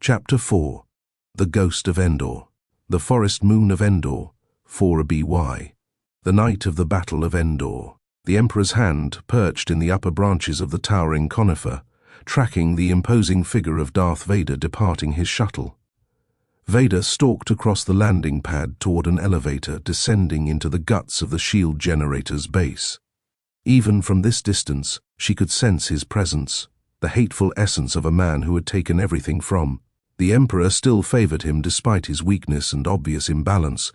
Chapter 4. The Ghost of Endor. The Forest Moon of Endor, 4 BY. The night of the Battle of Endor. The Emperor's hand perched in the upper branches of the towering conifer, tracking the imposing figure of Darth Vader departing his shuttle. Vader stalked across the landing pad toward an elevator descending into the guts of the shield generator's base. Even from this distance, she could sense his presence, the hateful essence of a man who had taken everything from. The Emperor still favored him despite his weakness and obvious imbalance,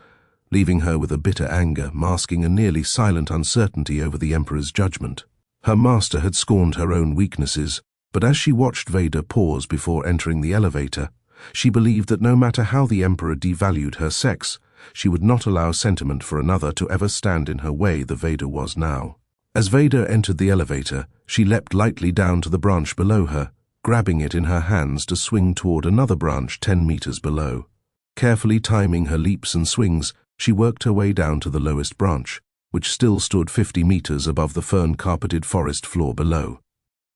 leaving her with a bitter anger masking a nearly silent uncertainty over the Emperor's judgment. Her master had scorned her own weaknesses, but as she watched Vader pause before entering the elevator, she believed that no matter how the Emperor devalued her sex, she would not allow sentiment for another to ever stand in her way the Vader was now. As Vader entered the elevator, she leapt lightly down to the branch below her, grabbing it in her hands to swing toward another branch 10 meters below. Carefully timing her leaps and swings, she worked her way down to the lowest branch, which still stood 50 meters above the fern-carpeted forest floor below.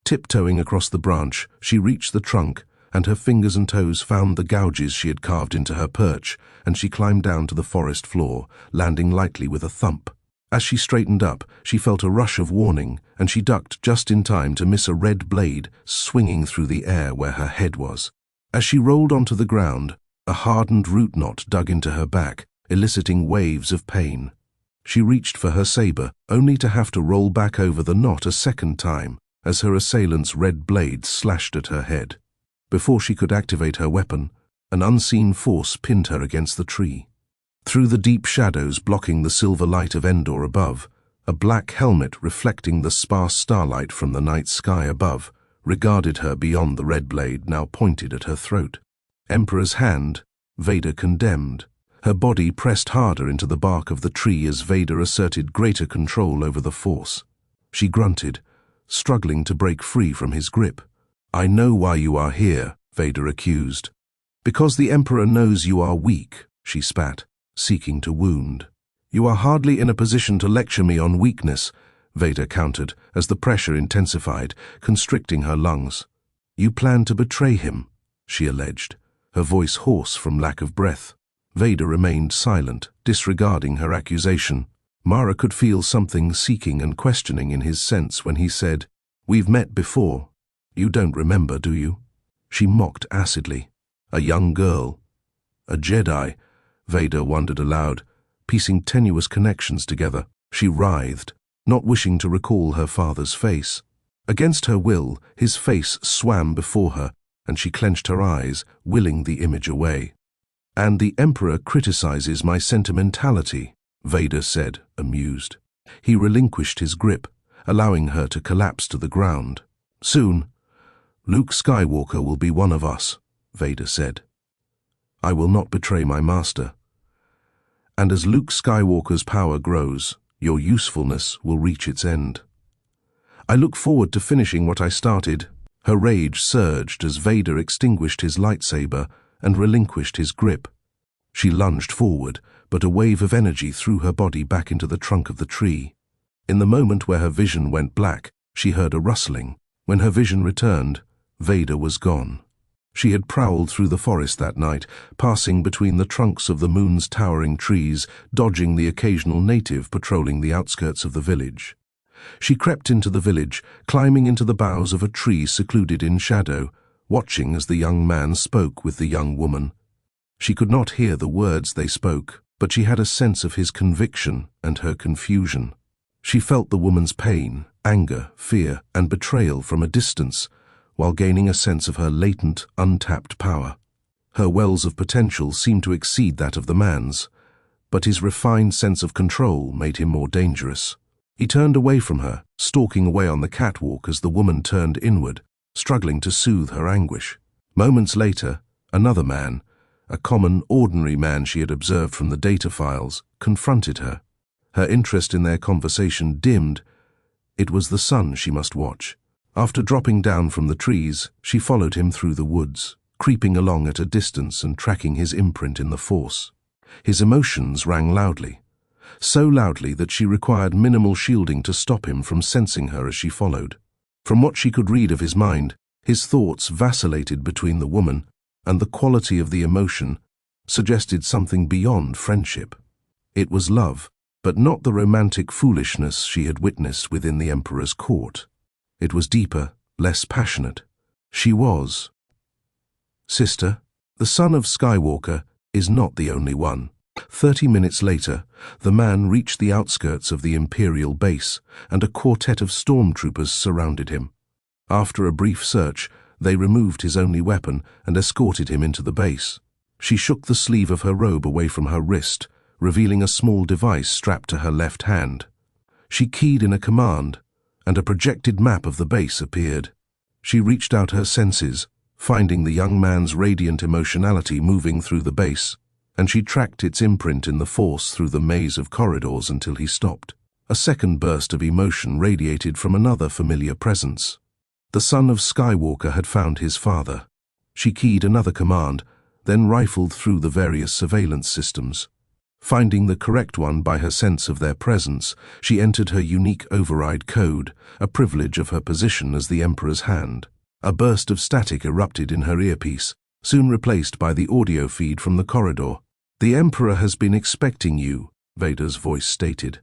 Tiptoeing across the branch, she reached the trunk, and her fingers and toes found the gouges she had carved into her perch, and she climbed down to the forest floor, landing lightly with a thump. As she straightened up, she felt a rush of warning, and she ducked just in time to miss a red blade swinging through the air where her head was. As she rolled onto the ground, a hardened root knot dug into her back, eliciting waves of pain. She reached for her saber, only to have to roll back over the knot a second time as her assailant's red blade slashed at her head. Before she could activate her weapon, an unseen force pinned her against the tree. Through the deep shadows blocking the silver light of Endor above, a black helmet reflecting the sparse starlight from the night sky above regarded her beyond the red blade now pointed at her throat. Emperor's hand, Vader condemned. Her body pressed harder into the bark of the tree as Vader asserted greater control over the force. She grunted, struggling to break free from his grip. "I know why you are here," Vader accused. "Because the Emperor knows you are weak," she spat, seeking to wound. "You are hardly in a position to lecture me on weakness," Vader countered as the pressure intensified, constricting her lungs. "You plan to betray him," she alleged, her voice hoarse from lack of breath. Vader remained silent, disregarding her accusation. Mara could feel something seeking and questioning in his sense when he said, "We've met before. You don't remember, do you?" She mocked acidly. "A young girl. A Jedi," Vader wondered aloud, piecing tenuous connections together. She writhed, not wishing to recall her father's face. Against her will, his face swam before her, and she clenched her eyes, willing the image away. "And the Emperor criticizes my sentimentality," Vader said, amused. He relinquished his grip, allowing her to collapse to the ground. "Soon, Luke Skywalker will be one of us," Vader said. "I will not betray my master. And as Luke Skywalker's power grows, your usefulness will reach its end. I look forward to finishing what I started." Her rage surged as Vader extinguished his lightsaber and relinquished his grip. She lunged forward, but a wave of energy threw her body back into the trunk of the tree. In the moment where her vision went black, she heard a rustling. When her vision returned, Vader was gone. She had prowled through the forest that night, passing between the trunks of the moon's towering trees, dodging the occasional native patrolling the outskirts of the village. She crept into the village, climbing into the boughs of a tree secluded in shadow, watching as the young man spoke with the young woman. She could not hear the words they spoke, but she had a sense of his conviction and her confusion. She felt the woman's pain, anger, fear, and betrayal from a distance, while gaining a sense of her latent, untapped power. Her wells of potential seemed to exceed that of the man's, but his refined sense of control made him more dangerous. He turned away from her, stalking away on the catwalk as the woman turned inward, struggling to soothe her anguish. Moments later, another man, a common, ordinary man she had observed from the data files, confronted her. Her interest in their conversation dimmed. It was the son she must watch. After dropping down from the trees, she followed him through the woods, creeping along at a distance and tracking his imprint in the Force. His emotions rang loudly, so loudly that she required minimal shielding to stop him from sensing her as she followed. From what she could read of his mind, his thoughts vacillated between the woman and the quality of the emotion suggested something beyond friendship. It was love, but not the romantic foolishness she had witnessed within the Emperor's court. It was deeper, less passionate. She was, "Sister, the son of Skywalker is not the only one." 30 minutes later, the man reached the outskirts of the Imperial base, and a quartet of stormtroopers surrounded him. After a brief search, they removed his only weapon and escorted him into the base. She shook the sleeve of her robe away from her wrist, revealing a small device strapped to her left hand. She keyed in a command, and a projected map of the base appeared. She reached out her senses, finding the young man's radiant emotionality moving through the base, and she tracked its imprint in the Force through the maze of corridors until he stopped. A second burst of emotion radiated from another familiar presence. The son of Skywalker had found his father. She keyed another command, then rifled through the various surveillance systems. Finding the correct one by her sense of their presence, she entered her unique override code, a privilege of her position as the Emperor's hand. A burst of static erupted in her earpiece, soon replaced by the audio feed from the corridor. "The Emperor has been expecting you," Vader's voice stated.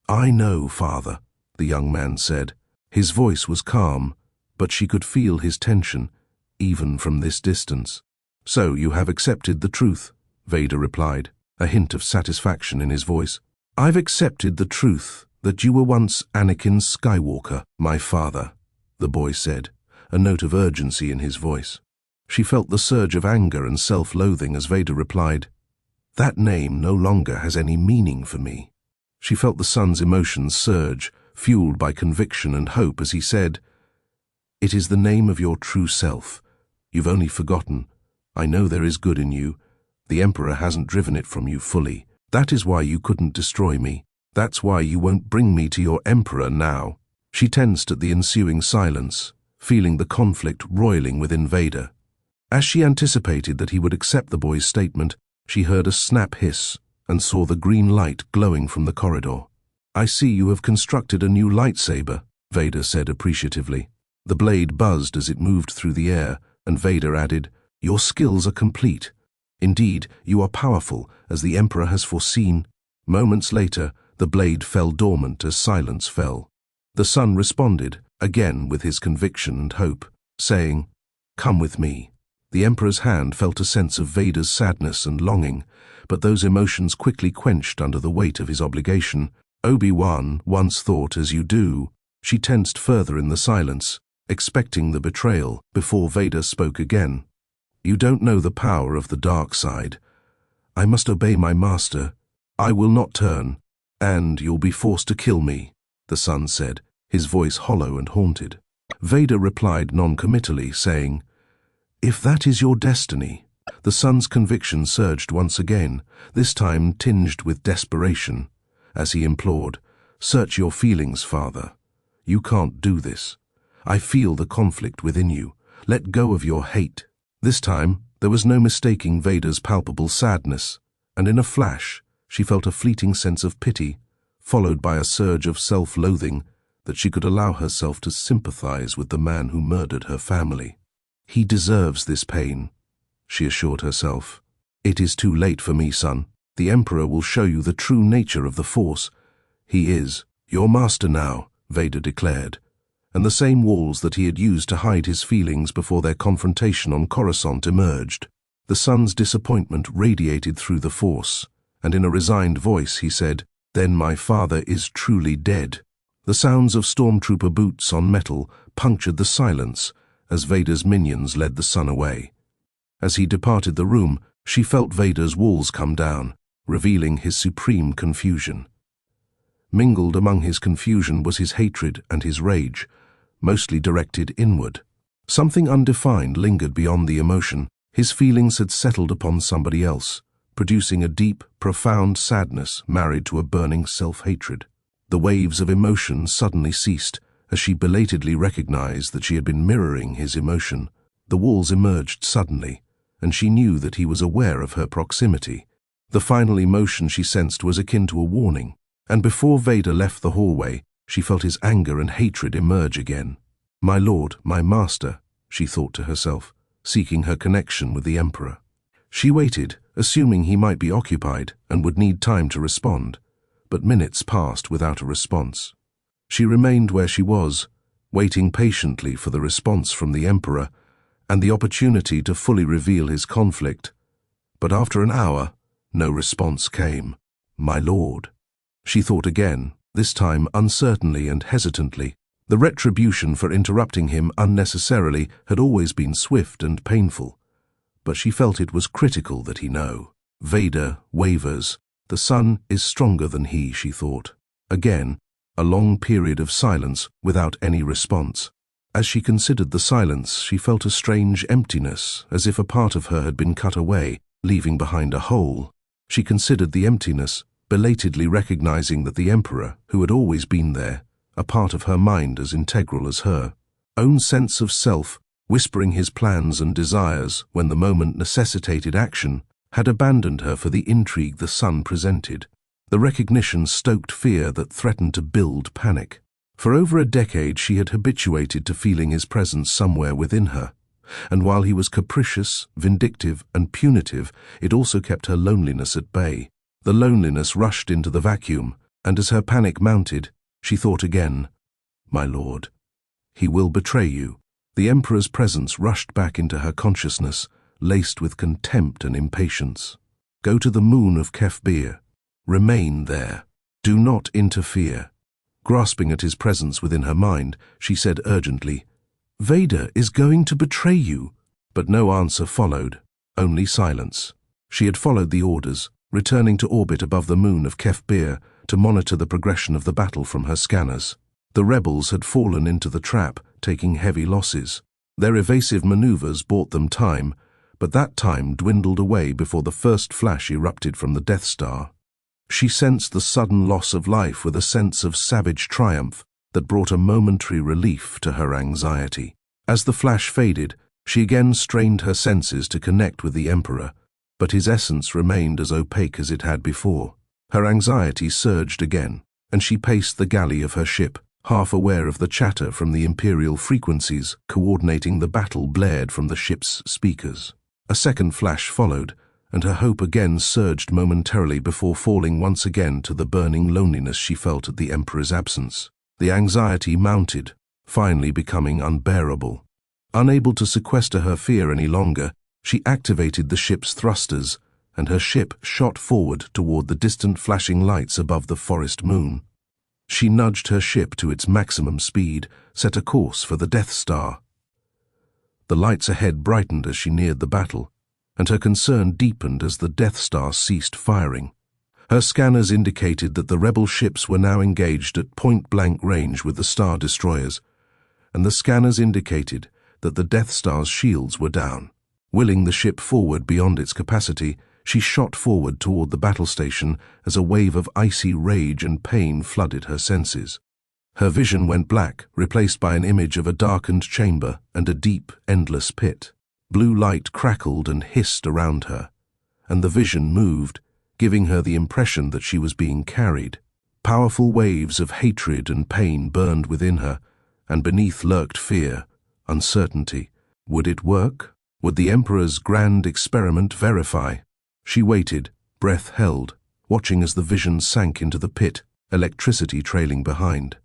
"I know, Father," the young man said. His voice was calm, but she could feel his tension, even from this distance. "So you have accepted the truth," Vader replied, a hint of satisfaction in his voice. "I've accepted the truth that you were once Anakin Skywalker, my father," the boy said, a note of urgency in his voice. She felt the surge of anger and self-loathing as Vader replied, "That name no longer has any meaning for me." She felt the son's emotions surge, fueled by conviction and hope as he said, "It is the name of your true self. You've only forgotten. I know there is good in you. The Emperor hasn't driven it from you fully. That is why you couldn't destroy me. That's why you won't bring me to your Emperor now." She tensed at the ensuing silence, feeling the conflict roiling within Vader. As she anticipated that he would accept the boy's statement, she heard a snap hiss and saw the green light glowing from the corridor. "I see you have constructed a new lightsaber," Vader said appreciatively. The blade buzzed as it moved through the air, and Vader added, "Your skills are complete. Indeed, you are powerful, as the Emperor has foreseen." Moments later, the blade fell dormant as silence fell. The son responded, again with his conviction and hope, saying, "Come with me." The Emperor's hand felt a sense of Vader's sadness and longing, but those emotions quickly quenched under the weight of his obligation. "Obi-Wan once thought as you do." She tensed further in the silence, expecting the betrayal, before Vader spoke again. "You don't know the power of the dark side. I must obey my master. I will not turn, and you'll be forced to kill me," the son said, his voice hollow and haunted. Vader replied non-committally, saying, "If that is your destiny." The son's conviction surged once again, this time tinged with desperation, as he implored, "Search your feelings, Father. You can't do this. I feel the conflict within you. Let go of your hate." This time, there was no mistaking Vader's palpable sadness, and in a flash, she felt a fleeting sense of pity, followed by a surge of self-loathing that she could allow herself to sympathize with the man who murdered her family. "He deserves this pain," she assured herself. "It is too late for me, son. The Emperor will show you the true nature of the Force. He is your master now," Vader declared, and the same walls that he had used to hide his feelings before their confrontation on Coruscant emerged. The son's disappointment radiated through the Force, and in a resigned voice he said, "Then my father is truly dead." The sounds of stormtrooper boots on metal punctured the silence as Vader's minions led the son away. As he departed the room, she felt Vader's walls come down, revealing his supreme confusion. Mingled among his confusion was his hatred and his rage, mostly directed inward. Something undefined lingered beyond the emotion. His feelings had settled upon somebody else, producing a deep, profound sadness married to a burning self-hatred. The waves of emotion suddenly ceased as she belatedly recognized that she had been mirroring his emotion. The walls emerged suddenly, and she knew that he was aware of her proximity. The final emotion she sensed was akin to a warning, and before Vader left the hallway, she felt his anger and hatred emerge again. "My lord, my master," she thought to herself. seeking her connection with the Emperor. She waited, assuming he might be occupied and would need time to respond, but minutes passed without a response. She remained where she was, waiting patiently for the response from the Emperor and the opportunity to fully reveal his conflict. But after an hour, no response came. "My lord," she thought again, this time uncertainly and hesitantly. The retribution for interrupting him unnecessarily had always been swift and painful, but she felt it was critical that he know. Vader wavers. The sun is stronger than he, she thought. Again, a long period of silence without any response. As she considered the silence, she felt a strange emptiness, as if a part of her had been cut away, leaving behind a hole. She considered the emptiness, belatedly recognizing that the Emperor, who had always been there, a part of her mind as integral as her own sense of self, whispering his plans and desires when the moment necessitated action, had abandoned her for the intrigue the sun presented. The recognition stoked fear that threatened to build panic. For over a decade she had habituated to feeling his presence somewhere within her, and while he was capricious, vindictive, and punitive, it also kept her loneliness at bay. The loneliness rushed into the vacuum, and as her panic mounted, she thought again, "My lord, he will betray you." The Emperor's presence rushed back into her consciousness, laced with contempt and impatience. "Go to the moon of Kefbir. Remain there. Do not interfere." Grasping at his presence within her mind, she said urgently, "Vader is going to betray you." But no answer followed, only silence. She had followed the orders, returning to orbit above the moon of Kefbir to monitor the progression of the battle from her scanners. The rebels had fallen into the trap, taking heavy losses. Their evasive maneuvers bought them time, but that time dwindled away before the first flash erupted from the Death Star. She sensed the sudden loss of life with a sense of savage triumph that brought a momentary relief to her anxiety. As the flash faded, she again strained her senses to connect with the Emperor, but his essence remained as opaque as it had before. Her anxiety surged again, and she paced the galley of her ship, half aware of the chatter from the Imperial frequencies coordinating the battle blared from the ship's speakers. A second flash followed, and her hope again surged momentarily before falling once again to the burning loneliness she felt at the Emperor's absence. The anxiety mounted, finally becoming unbearable. Unable to sequester her fear any longer, she activated the ship's thrusters, and her ship shot forward toward the distant flashing lights above the forest moon. She nudged her ship to its maximum speed, set a course for the Death Star. The lights ahead brightened as she neared the battle, and her concern deepened as the Death Star ceased firing. Her scanners indicated that the rebel ships were now engaged at point-blank range with the Star Destroyers, and the scanners indicated that the Death Star's shields were down. Willing the ship forward beyond its capacity, she shot forward toward the battle station as a wave of icy rage and pain flooded her senses. Her vision went black, replaced by an image of a darkened chamber and a deep, endless pit. Blue light crackled and hissed around her, and the vision moved, giving her the impression that she was being carried. Powerful waves of hatred and pain burned within her, and beneath lurked fear, uncertainty. Would it work? Would the Emperor's grand experiment verify? She waited, breath held, watching as the vision sank into the pit, electricity trailing behind.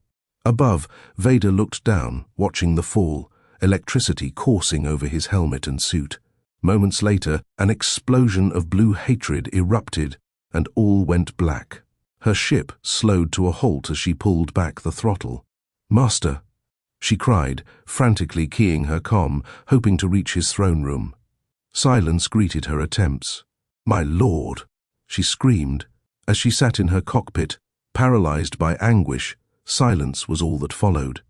Above, Vader looked down, watching the fall, electricity coursing over his helmet and suit. Moments later, an explosion of blue hatred erupted, and all went black. Her ship slowed to a halt as she pulled back the throttle. "Master," she cried, frantically keying her comm, hoping to reach his throne room. Silence greeted her attempts. "My lord!" she screamed. As she sat in her cockpit, paralyzed by anguish, silence was all that followed.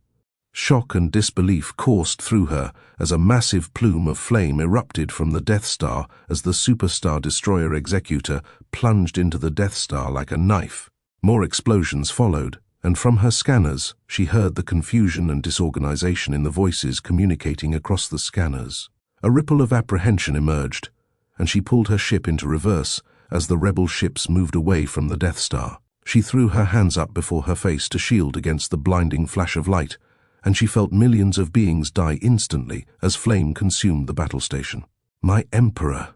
Shock and disbelief coursed through her as a massive plume of flame erupted from the Death Star as the Superstar Destroyer Executor plunged into the Death Star like a knife. More explosions followed, and from her scanners she heard the confusion and disorganization in the voices communicating across the scanners. A ripple of apprehension emerged, and she pulled her ship into reverse as the rebel ships moved away from the Death Star. She threw her hands up before her face to shield against the blinding flash of light, and she felt millions of beings die instantly as flame consumed the battle station. "My Emperor,"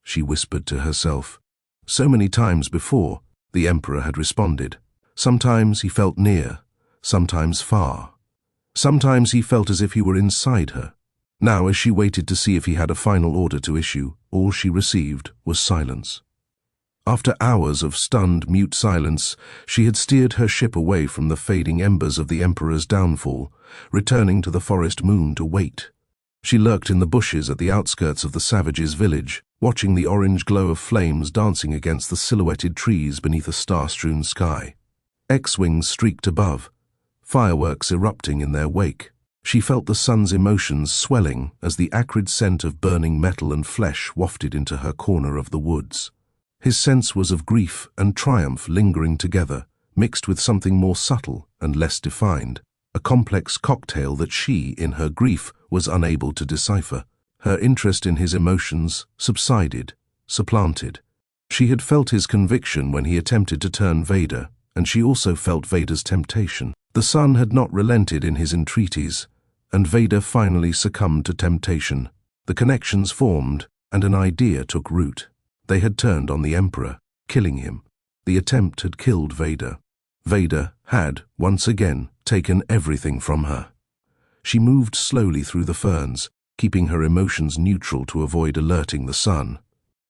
she whispered to herself. So many times before, the Emperor had responded. Sometimes he felt near, sometimes far. Sometimes he felt as if he were inside her. Now, as she waited to see if he had a final order to issue, all she received was silence. After hours of stunned, mute silence, she had steered her ship away from the fading embers of the Emperor's downfall, returning to the forest moon to wait. She lurked in the bushes at the outskirts of the savages' village, watching the orange glow of flames dancing against the silhouetted trees beneath a star-strewn sky. X-wings streaked above, fireworks erupting in their wake. She felt the sun's emotions swelling as the acrid scent of burning metal and flesh wafted into her corner of the woods. His sense was of grief and triumph lingering together, mixed with something more subtle and less defined, a complex cocktail that she, in her grief, was unable to decipher. Her interest in his emotions subsided, supplanted. She had felt his conviction when he attempted to turn Vader, and she also felt Vader's temptation. The sun had not relented in his entreaties, and Vader finally succumbed to temptation. The connections formed, and an idea took root. They had turned on the Emperor, killing him. The attempt had killed Vader. Vader had, once again, taken everything from her. She moved slowly through the ferns, keeping her emotions neutral to avoid alerting the sun.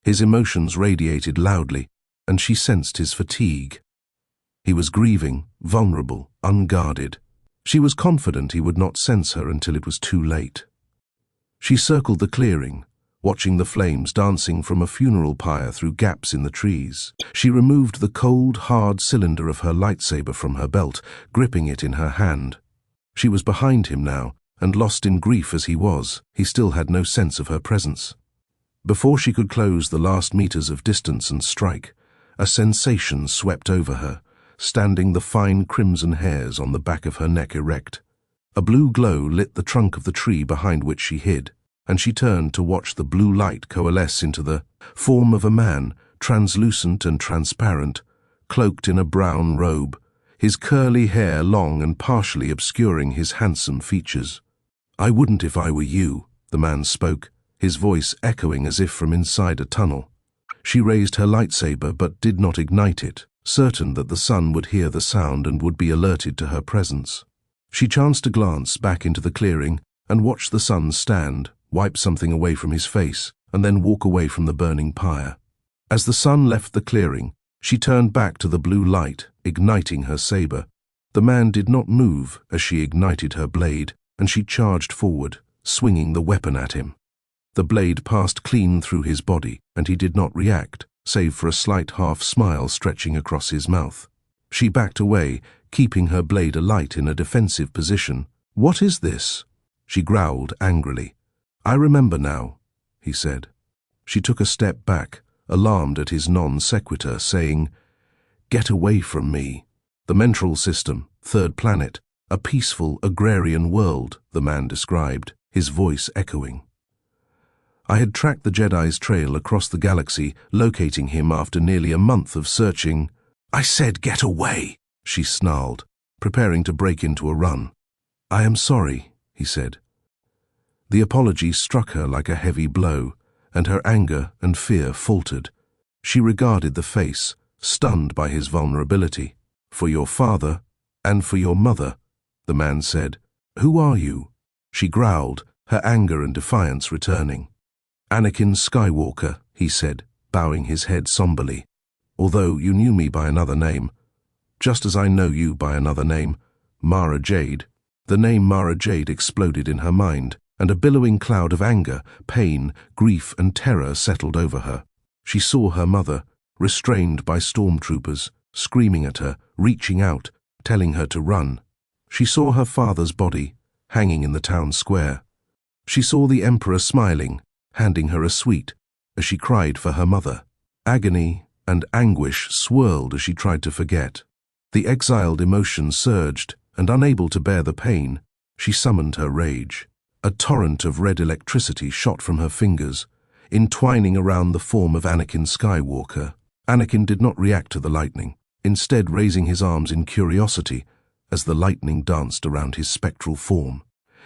His emotions radiated loudly, and she sensed his fatigue. He was grieving, vulnerable, unguarded. She was confident he would not sense her until it was too late. She circled the clearing, watching the flames dancing from a funeral pyre through gaps in the trees. She removed the cold, hard cylinder of her lightsaber from her belt, gripping it in her hand. She was behind him now, and lost in grief as he was, he still had no sense of her presence. Before she could close the last meters of distance and strike, a sensation swept over her, standing the fine crimson hairs on the back of her neck erect. A blue glow lit the trunk of the tree behind which she hid, and she turned to watch the blue light coalesce into the form of a man, translucent and transparent, cloaked in a brown robe, his curly hair long and partially obscuring his handsome features. "I wouldn't if I were you," the man spoke, his voice echoing as if from inside a tunnel. She raised her lightsaber but did not ignite it, certain that the sun would hear the sound and would be alerted to her presence. She chanced to glance back into the clearing and watched the sun stand, wipe something away from his face, and then walk away from the burning pyre. As the sun left the clearing, she turned back to the blue light, igniting her saber. The man did not move as she ignited her blade, and she charged forward, swinging the weapon at him. The blade passed clean through his body, and he did not react, save for a slight half-smile stretching across his mouth. She backed away, keeping her blade alight in a defensive position. "What is this?" she growled angrily. "I remember now," he said. She took a step back, alarmed at his non sequitur, saying, "Get away from me." The Mentral System, third planet, a peaceful agrarian world, the man described, his voice echoing. "I had tracked the Jedi's trail across the galaxy, locating him after nearly a month of searching." "I said get away," she snarled, preparing to break into a run. "I am sorry," he said. The apology struck her like a heavy blow, and her anger and fear faltered. She regarded the face, stunned by his vulnerability. "For your father, and for your mother," the man said. "Who are you?" She growled, her anger and defiance returning. "Anakin Skywalker," he said, bowing his head somberly. "Although you knew me by another name, just as I know you by another name, Mara Jade." The name Mara Jade exploded in her mind, and a billowing cloud of anger, pain, grief, and terror settled over her. She saw her mother, restrained by stormtroopers, screaming at her, reaching out, telling her to run. She saw her father's body, hanging in the town square. She saw the Emperor smiling, handing her a sweet, as she cried for her mother. Agony and anguish swirled as she tried to forget. The exiled emotion surged, and unable to bear the pain, she summoned her rage. A torrent of red electricity shot from her fingers, entwining around the form of Anakin Skywalker. Anakin did not react to the lightning, instead raising his arms in curiosity, as the lightning danced around his spectral form.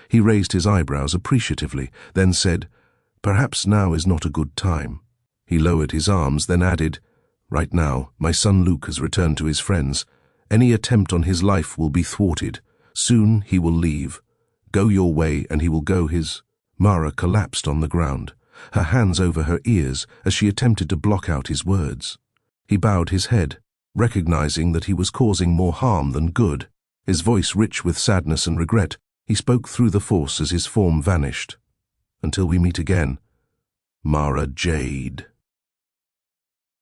He raised his eyebrows appreciatively, then said, "Perhaps now is not a good time." He lowered his arms, then added, "Right now, my son Luke has returned to his friends. Any attempt on his life will be thwarted. Soon he will leave. Go your way and he will go his." Mara collapsed on the ground, her hands over her ears as she attempted to block out his words. He bowed his head, recognizing that he was causing more harm than good. His voice rich with sadness and regret, he spoke through the force as his form vanished. "Until we meet again, Mara Jade."